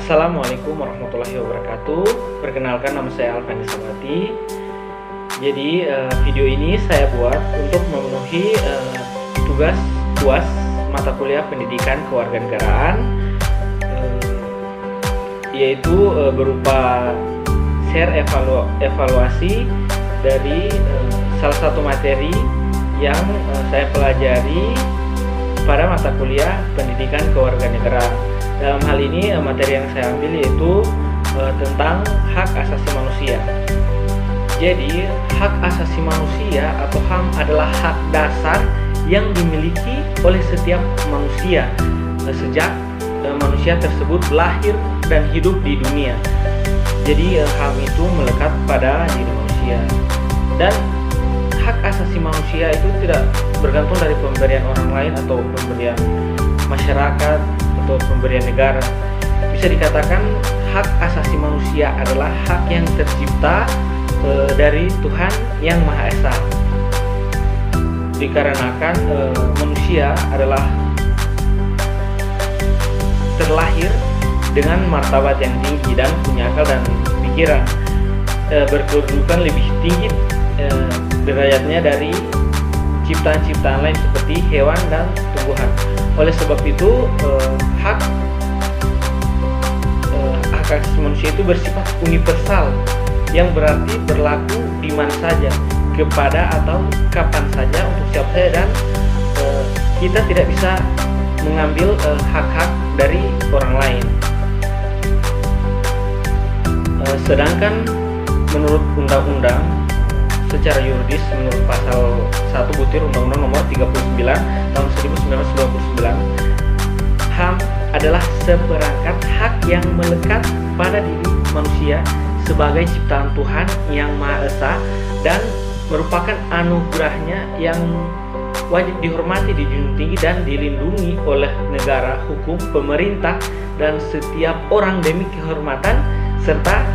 Assalamualaikum warahmatullahi wabarakatuh. Perkenalkan, nama saya Alfani Samati. Jadi video ini saya buat untuk memenuhi tugas UAS mata kuliah Pendidikan Kewarganegaraan, yaitu berupa share evaluasi dari salah satu materi yang saya pelajari pada mata kuliah Pendidikan Kewarganegaraan. Dalam hal ini materi yang saya ambil yaitu tentang hak asasi manusia. Jadi hak asasi manusia atau HAM adalah hak dasar yang dimiliki oleh setiap manusia sejak manusia tersebut lahir dan hidup di dunia. Jadi HAM itu melekat pada diri manusia, dan hak asasi manusia itu tidak bergantung dari pemberian orang lain atau pemberian masyarakat atau pemberian negara. Bisa dikatakan hak asasi manusia adalah hak yang tercipta dari Tuhan Yang Maha Esa, dikarenakan manusia adalah terlahir dengan martabat yang tinggi dan punya akal dan pikiran, berkedudukan lebih tinggi derajatnya dari ciptaan-ciptaan lain seperti hewan dan tumbuhan. Oleh sebab itu hak asasi manusia itu bersifat universal, yang berarti berlaku di mana saja, kepada atau kapan saja, untuk siapa saja, dan kita tidak bisa mengambil hak-hak dari orang lain. Sedangkan menurut undang-undang secara yuridis, menurut pasal 1 butir Undang-Undang Nomor 39 tahun 1999, HAM adalah seperangkat hak yang melekat pada diri manusia sebagai ciptaan Tuhan Yang Maha Esa dan merupakan anugerahnya yang wajib dihormati, dijunjung tinggi, dan dilindungi oleh negara, hukum, pemerintah, dan setiap orang demi kehormatan serta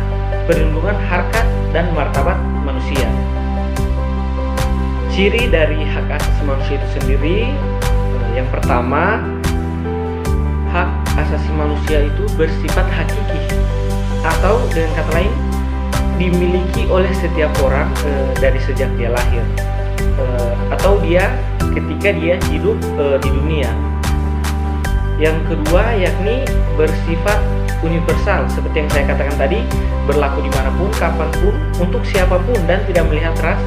perlindungan harkat dan martabat manusia. Ciri dari hak asasi manusia itu sendiri, yang pertama, hak asasi manusia itu bersifat hakiki, atau dengan kata lain dimiliki oleh setiap orang dari sejak dia lahir, atau dia ketika dia hidup di dunia. Yang kedua, yakni bersifat universal, seperti yang saya katakan tadi, berlaku dimanapun, kapanpun, untuk siapapun, dan tidak melihat ras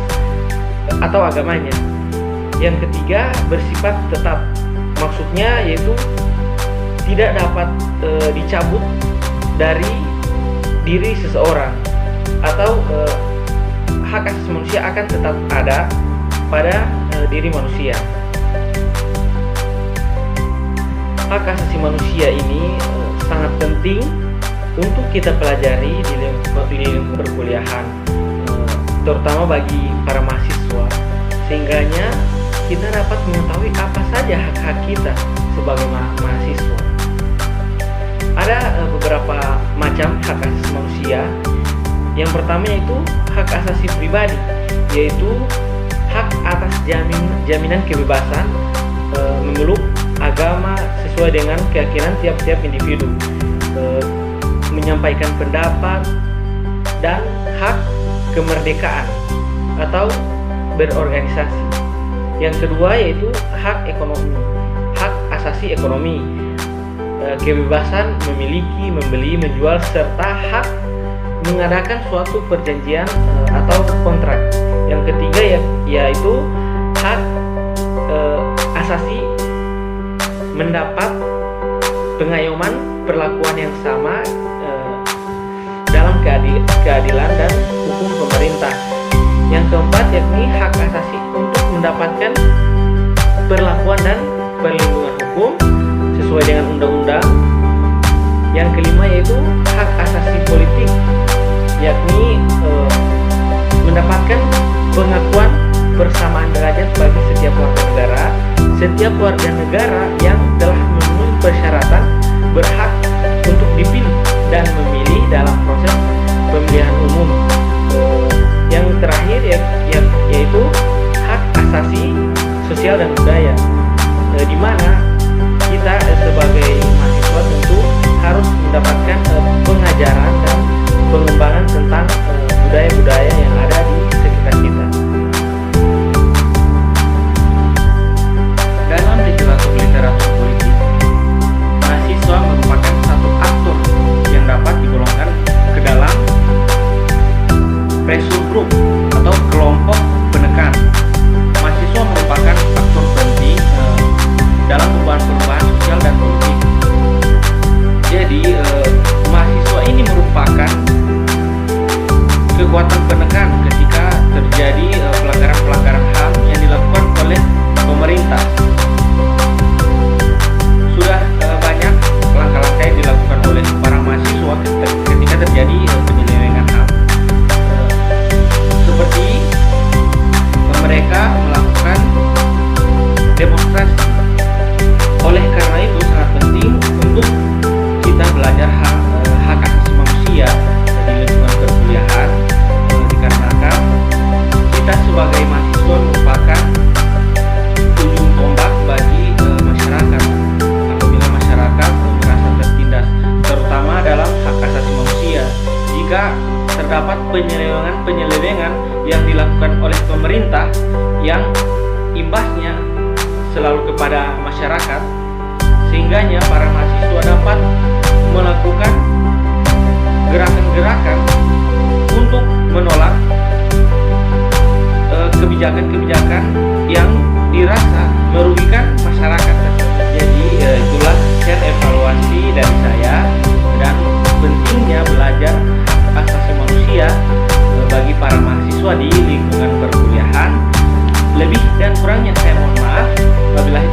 atau agamanya. Yang ketiga, bersifat tetap, maksudnya yaitu tidak dapat dicabut dari diri seseorang, atau hak asasi manusia akan tetap ada pada diri manusia. Hak asasi manusia ini sangat penting untuk kita pelajari di lingkup perkuliahan, terutama bagi para mahasiswa, sehingganya kita dapat mengetahui apa saja hak-hak kita sebagai mahasiswa. Ada beberapa macam hak asasi manusia. Yang pertama yaitu hak asasi pribadi, yaitu hak atas jaminan kebebasan memeluk agama sesuai dengan keyakinan tiap-tiap individu, menyampaikan pendapat, dan hak kemerdekaan atau berorganisasi. Yang kedua yaitu hak ekonomi, hak asasi ekonomi, kebebasan memiliki, membeli, menjual, serta hak mengadakan suatu perjanjian atau kontrak. Yang ketiga yaitu hak asasi mendapat pengayoman perlakuan yang sama dalam keadilan dan hukum pemerintah. Yang keempat yakni hak asasi untuk mendapatkan perlakuan dan perlindungan hukum sesuai dengan undang-undang. Yang kelima yaitu hak asasi politik, yakni mendapatkan pengakuan persamaan derajat bagi setiap warga negara. Setiap warga negara yang telah memenuhi persyaratan berhak untuk dipilih dan memilih dalam proses pemilihan umum. Yang terakhir yaitu hak asasi sosial dan budaya, di mana kita sebagai mahasiswa tentu harus mendapatkan melakukan demonstrasi. Oleh karena itu sangat penting untuk kita belajar hak asasi manusia di lingkungan perkuliahan, dikarenakan kita sebagai mahasiswa merupakan ujung tombak bagi masyarakat apabila masyarakat merasa tertindas, terutama dalam hak asasi manusia. Jika terdapat penyelewengan yang dilakukan oleh pemerintah yang imbasnya selalu kepada masyarakat, sehingganya para mahasiswa dapat melakukan gerakan-gerakan untuk menolak kebijakan-kebijakan yang dirasa merugikan masyarakat. Jadi itulah share evaluasi dari saya dan pentingnya belajar hak asasi manusia bagi para mahasiswa di lingkungan perkuliahan. Lebih dan kurangnya saya mohon maaf. Wabillahi